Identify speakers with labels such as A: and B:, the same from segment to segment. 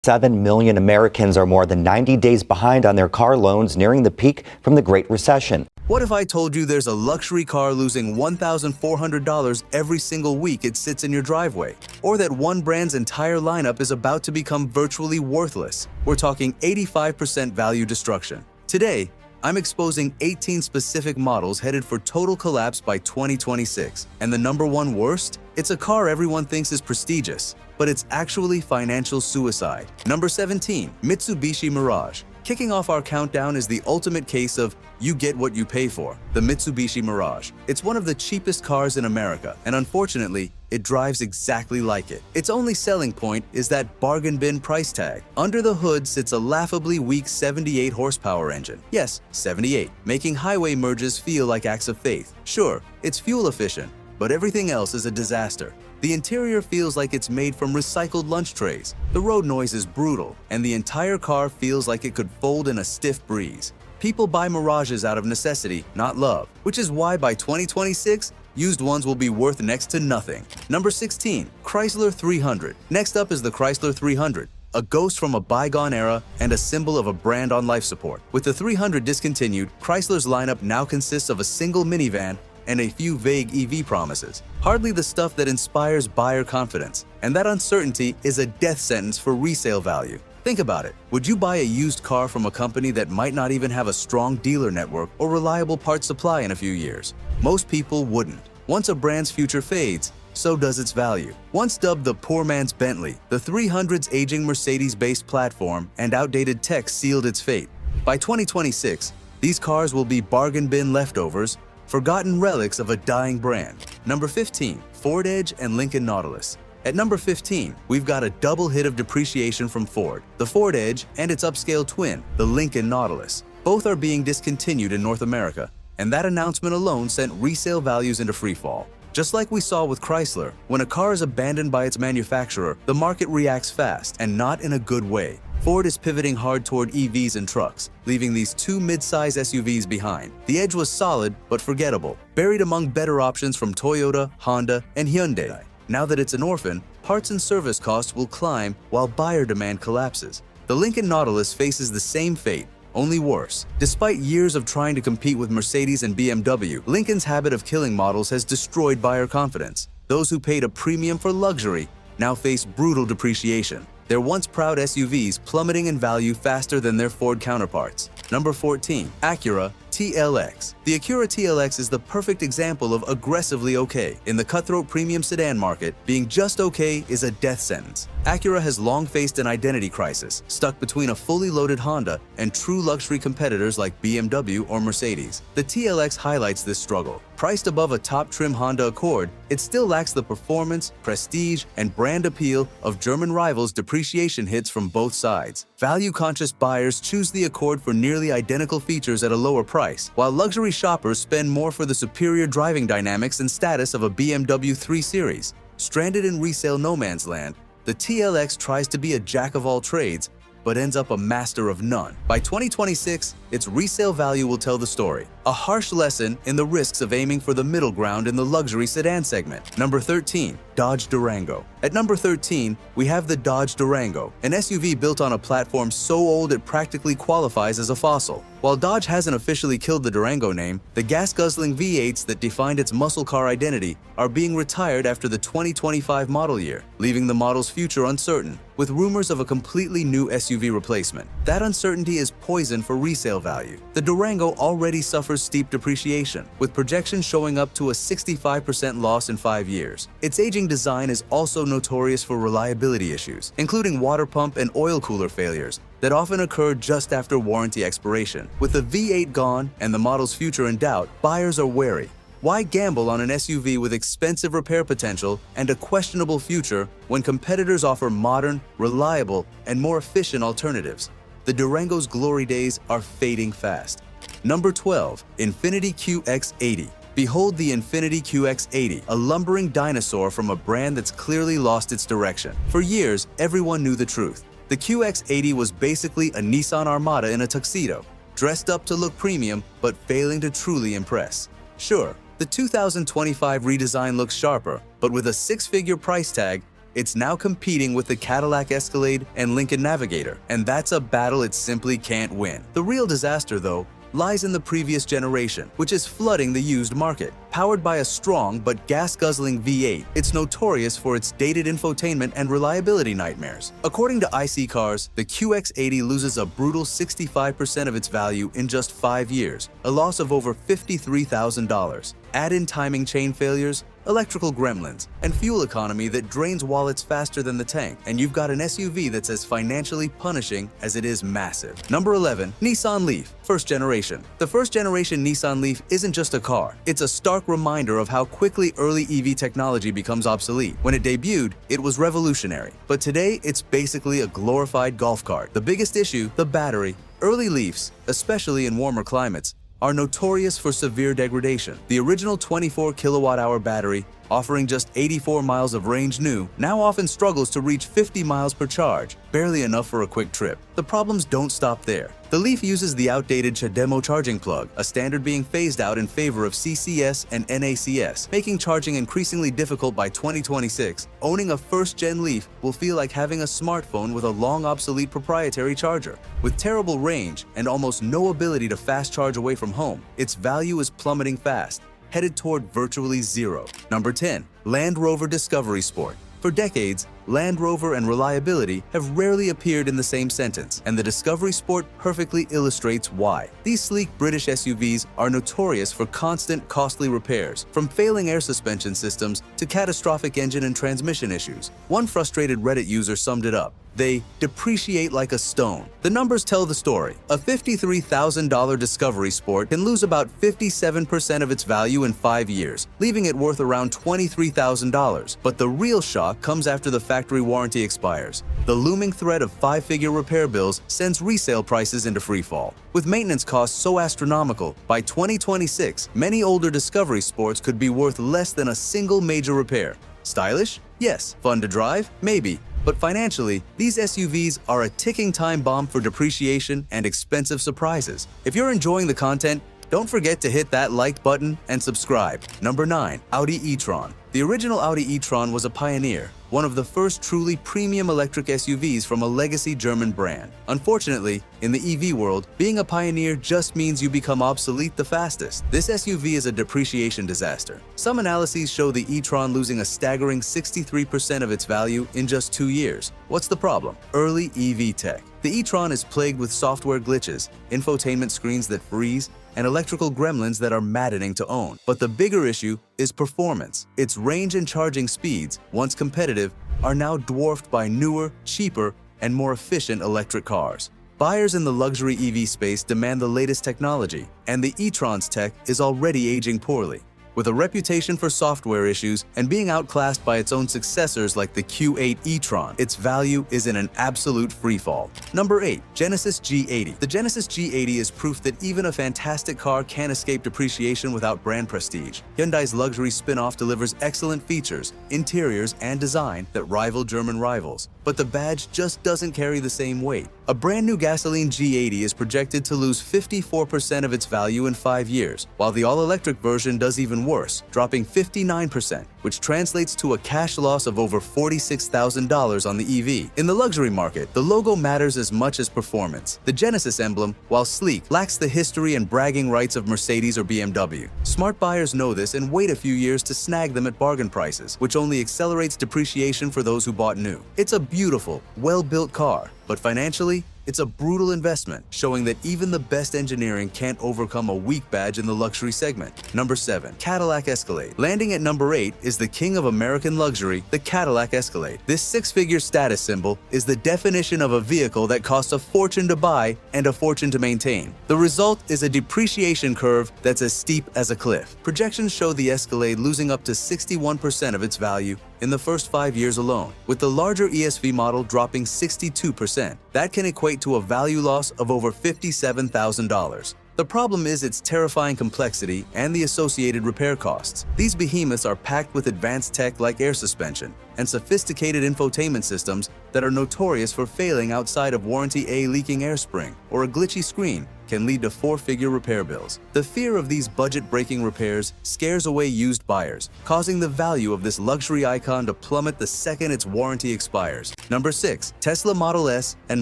A: 7 million Americans are more than 90 days behind on their car loans, nearing the peak from the Great Recession.
B: What if I told you there's a luxury car losing $1,400 every single week it sits in your driveway? Or that one brand's entire lineup is about to become virtually worthless? We're talking 85% value destruction. Today, I'm exposing 18 specific models headed for total collapse by 2026. And the number one worst? It's a car everyone thinks is prestigious, but it's actually financial suicide. Number 17, Mitsubishi Mirage. Kicking off our countdown is the ultimate case of you get what you pay for, the Mitsubishi Mirage. It's one of the cheapest cars in America, and unfortunately, it drives exactly like it. Its only selling point is that bargain bin price tag. Under the hood sits a laughably weak 78 horsepower engine. Yes, 78, making highway merges feel like acts of faith. Sure, it's fuel efficient, but everything else is a disaster. The interior feels like it's made from recycled lunch trays. The road noise is brutal, and the entire car feels like it could fold in a stiff breeze. People buy Mirages out of necessity, not love, which is why by 2026, used ones will be worth next to nothing. Number 16, Chrysler 300. Next up is the Chrysler 300, a ghost from a bygone era and a symbol of a brand on life support. With the 300 discontinued, Chrysler's lineup now consists of a single minivan and a few vague EV promises. Hardly the stuff that inspires buyer confidence. And that uncertainty is a death sentence for resale value. Think about it. Would you buy a used car from a company that might not even have a strong dealer network or reliable parts supply in a few years? Most people wouldn't. Once a brand's future fades, so does its value. Once dubbed the poor man's Bentley, the 300's aging Mercedes-based platform and outdated tech sealed its fate. By 2026, these cars will be bargain bin leftovers, forgotten relics of a dying brand. Number 15, Ford Edge and Lincoln Nautilus. At number 15, we've got a double hit of depreciation from Ford, the Ford Edge and its upscale twin, the Lincoln Nautilus. Both are being discontinued in North America, and that announcement alone sent resale values into freefall. Just like we saw with Chrysler, when a car is abandoned by its manufacturer, the market reacts fast, and not in a good way. Ford is pivoting hard toward EVs and trucks, leaving these two mid-size SUVs behind. The Edge was solid but forgettable, buried among better options from Toyota, Honda, and Hyundai. Now that it's an orphan, parts and service costs will climb while buyer demand collapses. The Lincoln Nautilus faces the same fate, only worse. Despite years of trying to compete with Mercedes and BMW, Lincoln's habit of killing models has destroyed buyer confidence. Those who paid a premium for luxury now face brutal depreciation, their once proud SUVs plummeting in value faster than their Ford counterparts. Number 14, Acura TLX. The Acura TLX is the perfect example of aggressively okay. In the cutthroat premium sedan market, being just okay is a death sentence. Acura has long faced an identity crisis, stuck between a fully loaded Honda and true luxury competitors like BMW or Mercedes. The TLX highlights this struggle. Priced above a top-trim Honda Accord, it still lacks the performance, prestige, and brand appeal of German rivals' depreciation hits from both sides. Value-conscious buyers choose the Accord for nearly identical features at a lower price, while luxury shoppers spend more for the superior driving dynamics and status of a BMW 3 Series. Stranded in resale no man's land, the TLX tries to be a jack of all trades, but ends up a master of none. By 2026, its resale value will tell the story. A harsh lesson in the risks of aiming for the middle ground in the luxury sedan segment. Number 13, Dodge Durango. At number 13, we have the Dodge Durango, an SUV built on a platform so old it practically qualifies as a fossil. While Dodge hasn't officially killed the Durango name, the gas-guzzling V8s that defined its muscle car identity are being retired after the 2025 model year, leaving the model's future uncertain, with rumors of a completely new SUV replacement. That uncertainty is poison for resale value. The Durango already suffers steep depreciation, with projections showing up to a 65% loss in 5 years. Its aging design is also notorious for reliability issues, including water pump and oil cooler failures that often occur just after warranty expiration. With the V8 gone and the model's future in doubt, buyers are wary. Why gamble on an SUV with expensive repair potential and a questionable future when competitors offer modern, reliable, and more efficient alternatives? The Durango's glory days are fading fast. Number 12, Infiniti QX80. Behold the Infiniti QX80, a lumbering dinosaur from a brand that's clearly lost its direction. For years, everyone knew the truth. The QX80 was basically a Nissan Armada in a tuxedo, dressed up to look premium but failing to truly impress. Sure, the 2025 redesign looks sharper, but with a six-figure price tag, It's now competing with the Cadillac Escalade and Lincoln Navigator, and that's a battle it simply can't win. The real disaster, though, lies in the previous generation, which is flooding the used market. Powered by a strong but gas-guzzling V8, it's notorious for its dated infotainment and reliability nightmares. According to IC Cars, the QX80 loses a brutal 65% of its value in just 5 years, a loss of over $53,000. Add in timing chain failures, electrical gremlins, and fuel economy that drains wallets faster than the tank, and you've got an SUV that's as financially punishing as it is massive. Number 11. Nissan Leaf, first generation. The first generation Nissan Leaf isn't just a car, it's a stark reminder of how quickly early EV technology becomes obsolete. When it debuted, it was revolutionary, but today it's basically a glorified golf cart. The biggest issue, the battery. Early Leafs, especially in warmer climates, are notorious for severe degradation. The original 24 kilowatt-hour battery, offering just 84 miles of range new, now often struggles to reach 50 miles per charge, barely enough for a quick trip. The problems don't stop there. The Leaf uses the outdated CHAdeMO charging plug, a standard being phased out in favor of CCS and NACS, making charging increasingly difficult by 2026. Owning a first-gen Leaf will feel like having a smartphone with a long-obsolete proprietary charger. With terrible range and almost no ability to fast charge away from home, its value is plummeting fast, headed toward virtually zero. Number 10. Land Rover Discovery Sport. For decades, Land Rover and reliability have rarely appeared in the same sentence, and the Discovery Sport perfectly illustrates why. These sleek British SUVs are notorious for constant, costly repairs, from failing air suspension systems to catastrophic engine and transmission issues. One frustrated Reddit user summed it up: they depreciate like a stone. The numbers tell the story. A $53,000 Discovery Sport can lose about 57% of its value in 5 years, leaving it worth around $23,000. But the real shock comes after the factory warranty expires. The looming threat of 5-figure repair bills sends resale prices into freefall. With maintenance costs so astronomical, by 2026, many older Discovery Sports could be worth less than a single major repair. Stylish? Yes. Fun to drive? Maybe. But financially, these SUVs are a ticking time bomb for depreciation and expensive surprises. If you're enjoying the content, don't forget to hit that like button and subscribe. Number 9. Audi e-tron. The original Audi e-tron was a pioneer, one of the first truly premium electric SUVs from a legacy German brand. Unfortunately, in the EV world, being a pioneer just means you become obsolete the fastest. This SUV is a depreciation disaster. Some analyses show the e-tron losing a staggering 63% of its value in just 2 years. What's the problem? Early EV tech. The e-tron is plagued with software glitches, infotainment screens that freeze, and electrical gremlins that are maddening to own. But the bigger issue is performance. Its range and charging speeds, once competitive, are now dwarfed by newer, cheaper, and more efficient electric cars. Buyers in the luxury EV space demand the latest technology, and the e-tron's tech is already aging poorly. With a reputation for software issues and being outclassed by its own successors like the Q8 e-tron, its value is in an absolute freefall. Number 8. Genesis G80. The Genesis G80 is proof that even a fantastic car can't escape depreciation without brand prestige. Hyundai's luxury spin-off delivers excellent features, interiors, and design that rival German rivals. But the badge just doesn't carry the same weight. A brand new gasoline G80 is projected to lose 54% of its value in 5 years, while the all-electric version does even worse, dropping 59%, which translates to a cash loss of over $46,000 on the EV. In the luxury market, the logo matters as much as performance. The Genesis emblem, while sleek, lacks the history and bragging rights of Mercedes or BMW. Smart buyers know this and wait a few years to snag them at bargain prices, which only accelerates depreciation for those who bought new. It's a beautiful, well-built car, but financially, it's a brutal investment, showing that even the best engineering can't overcome a weak badge in the luxury segment. Number 7. Cadillac Escalade. Landing at number 8 is the king of American luxury, the Cadillac Escalade. This 6-figure status symbol is the definition of a vehicle that costs a fortune to buy and a fortune to maintain. The result is a depreciation curve that's as steep as a cliff. Projections show the Escalade losing up to 61% of its value in the first 5 years alone, with the larger ESV model dropping 62%. That can equate to a value loss of over $57,000. The problem is its terrifying complexity and the associated repair costs. These behemoths are packed with advanced tech like air suspension and sophisticated infotainment systems that are notorious for failing outside of warranty, a leaking air spring, or a glitchy screen. can lead to four-figure repair bills. The fear of these budget-breaking repairs scares away used buyers, causing the value of this luxury icon to plummet the second its warranty expires. Number 6. Tesla Model S and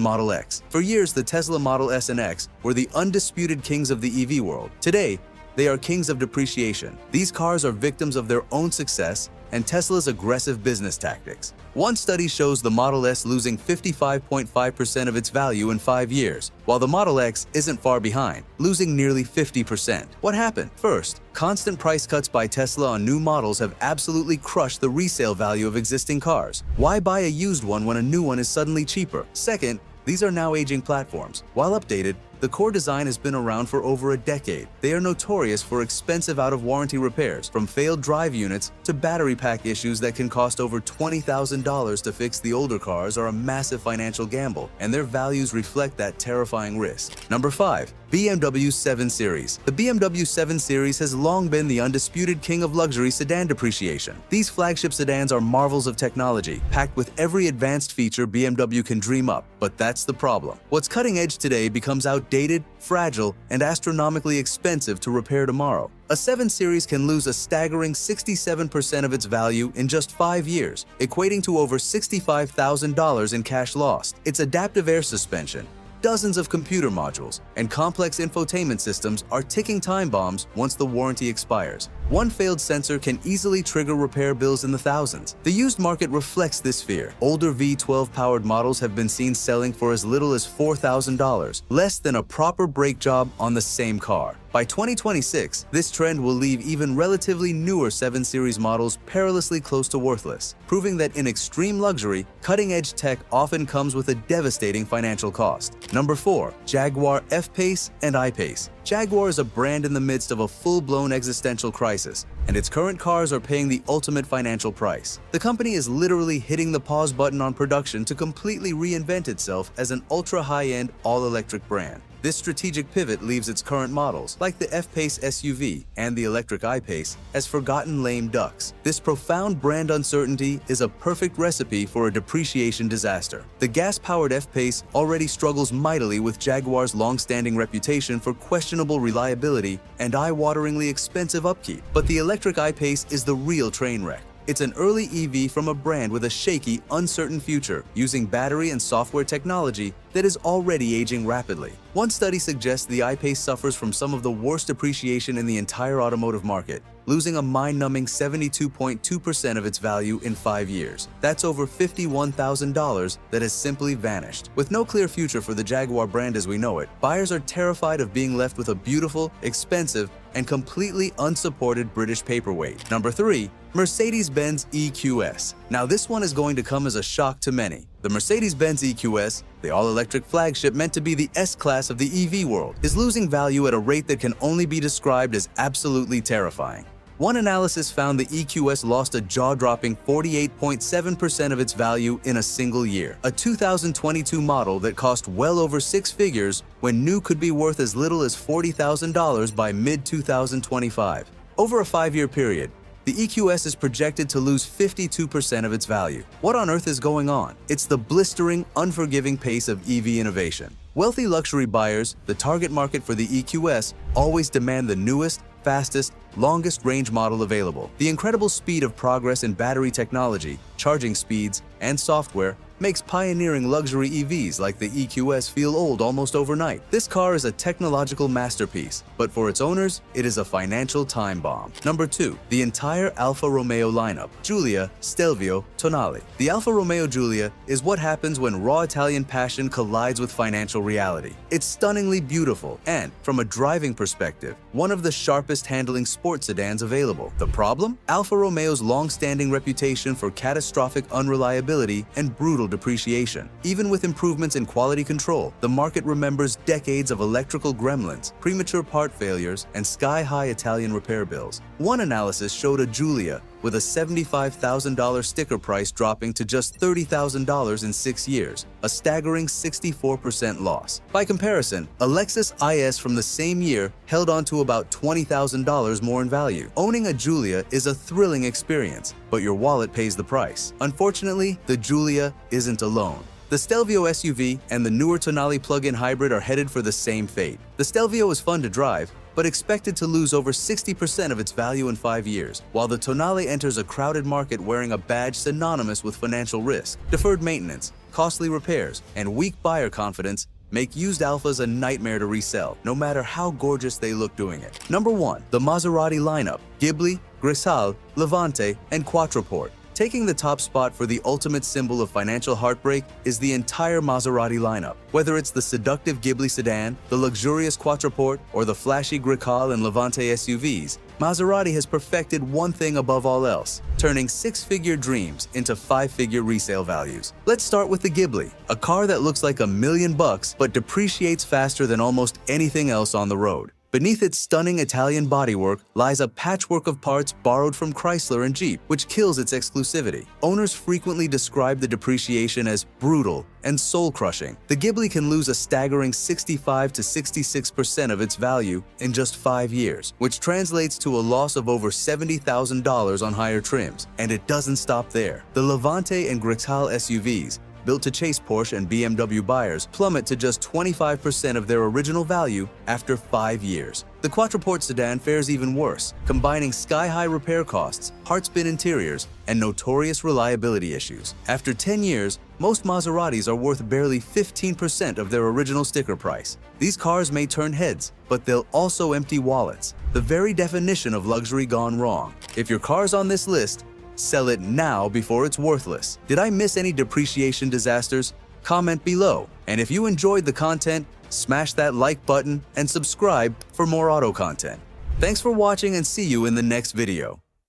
B: Model X. For years, the Tesla Model S and X were the undisputed kings of the EV world. Today, they are kings of depreciation. These cars are victims of their own success and Tesla's aggressive business tactics. One study shows the Model S losing 55.5% of its value in 5 years, while the Model X isn't far behind, losing nearly 50%. What happened? First, constant price cuts by Tesla on new models have absolutely crushed the resale value of existing cars. Why buy a used one when a new one is suddenly cheaper? Second, these are now aging platforms. While updated, the core design has been around for over a decade. They are notorious for expensive out-of-warranty repairs, from failed drive units to battery pack issues that can cost over $20,000 to fix. The older cars are a massive financial gamble, and their values reflect that terrifying risk. Number 5. BMW 7 Series. The BMW 7 Series has long been the undisputed king of luxury sedan depreciation. These flagship sedans are marvels of technology, packed with every advanced feature BMW can dream up. But that's the problem. What's cutting edge today becomes outdated, fragile, and astronomically expensive to repair tomorrow. A 7 Series can lose a staggering 67% of its value in just 5 years, equating to over $65,000 in cash lost. Its adaptive air suspension, dozens of computer modules, and complex infotainment systems are ticking time bombs once the warranty expires. One failed sensor can easily trigger repair bills in the thousands. The used market reflects this fear. Older V12-powered models have been seen selling for as little as $4,000, less than a proper brake job on the same car. By 2026, this trend will leave even relatively newer 7 Series models perilously close to worthless, proving that in extreme luxury, cutting-edge tech often comes with a devastating financial cost. Number 4. Jaguar F-Pace and I-Pace. Jaguar is a brand in the midst of a full-blown existential crisis, and its current cars are paying the ultimate financial price. The company is literally hitting the pause button on production to completely reinvent itself as an ultra-high-end, all-electric brand. This strategic pivot leaves its current models, like the F-Pace SUV and the electric I-Pace, as forgotten lame ducks. This profound brand uncertainty is a perfect recipe for a depreciation disaster. The gas-powered F-Pace already struggles mightily with Jaguar's long-standing reputation for questionable reliability and eye-wateringly expensive upkeep. But the electric I-Pace is the real train wreck. It's an early EV from a brand with a shaky, uncertain future, using battery and software technology that is already aging rapidly. One study suggests the I-Pace suffers from some of the worst depreciation in the entire automotive market, losing a mind-numbing 72.2% of its value in 5 years. That's over $51,000 that has simply vanished. With no clear future for the Jaguar brand as we know it, buyers are terrified of being left with a beautiful, expensive, and completely unsupported British paperweight. Number 3. Mercedes-Benz EQS. Now this one is going to come as a shock to many. The Mercedes-Benz EQS, the all-electric flagship meant to be the S-Class of the EV world, is losing value at a rate that can only be described as absolutely terrifying. One analysis found the EQS lost a jaw-dropping 48.7% of its value in a single year. A 2022 model that cost well over 6 figures when new could be worth as little as $40,000 by mid-2025. Over a 5-year period, the EQS is projected to lose 52% of its value. What on earth is going on? It's the blistering, unforgiving pace of EV innovation. Wealthy luxury buyers, the target market for the EQS, always demand the newest, fastest, longest range model available. The incredible speed of progress in battery technology, charging speeds, and software makes pioneering luxury EVs like the EQS feel old almost overnight. This car is a technological masterpiece, but for its owners, it is a financial time bomb. Number 2. The entire Alfa Romeo lineup, Giulia, Stelvio, Tonale. The Alfa Romeo Giulia is what happens when raw Italian passion collides with financial reality. It's stunningly beautiful and, from a driving perspective, one of the sharpest handling sports sedans available. The problem? Alfa Romeo's long-standing reputation for catastrophic unreliability and brutal depreciation. Even with improvements in quality control, the market remembers decades of electrical gremlins, premature part failures, and sky-high Italian repair bills. One analysis showed a Giulia with a $75,000 sticker price dropping to just $30,000 in 6 years, a staggering 64% loss. By comparison, a Lexus IS from the same year held on to about $20,000 more in value. Owning a Giulia is a thrilling experience, but your wallet pays the price. Unfortunately, the Giulia isn't alone. The Stelvio SUV and the newer Tonale plug-in hybrid are headed for the same fate. The Stelvio is fun to drive, but expected to lose over 60% of its value in 5 years, while the Tonale enters a crowded market wearing a badge synonymous with financial risk. Deferred maintenance, costly repairs, and weak buyer confidence make used Alphas a nightmare to resell, no matter how gorgeous they look doing it. Number 1. The Maserati lineup: Ghibli, Grisale, Levante, and Quattroporte. Taking the top spot for the ultimate symbol of financial heartbreak is the entire Maserati lineup. Whether it's the seductive Ghibli sedan, the luxurious Quattroporte, or the flashy Grisale and Levante SUVs, Maserati has perfected one thing above all else: turning six-figure dreams into five-figure resale values. Let's start with the Ghibli, a car that looks like $1,000,000 but depreciates faster than almost anything else on the road. Beneath its stunning Italian bodywork lies a patchwork of parts borrowed from Chrysler and Jeep, which kills its exclusivity. Owners frequently describe the depreciation as brutal and soul-crushing. The Ghibli can lose a staggering 65 to 66% of its value in just 5 years, which translates to a loss of over $70,000 on higher trims. And it doesn't stop there. The Levante and Grisale SUVs, built to chase Porsche and BMW buyers, plummet to just 25% of their original value after 5 years. The Quattroporte sedan fares even worse, combining sky-high repair costs, heart-spin interiors, and notorious reliability issues. After 10 years, most Maseratis are worth barely 15% of their original sticker price. These cars may turn heads, but they'll also empty wallets, the very definition of luxury gone wrong. If your car's on this list, sell it now before it's worthless. Did I miss any depreciation disasters? Comment below. And if you enjoyed the content, smash that like button and subscribe for more auto content. Thanks for watching and see you in the next video.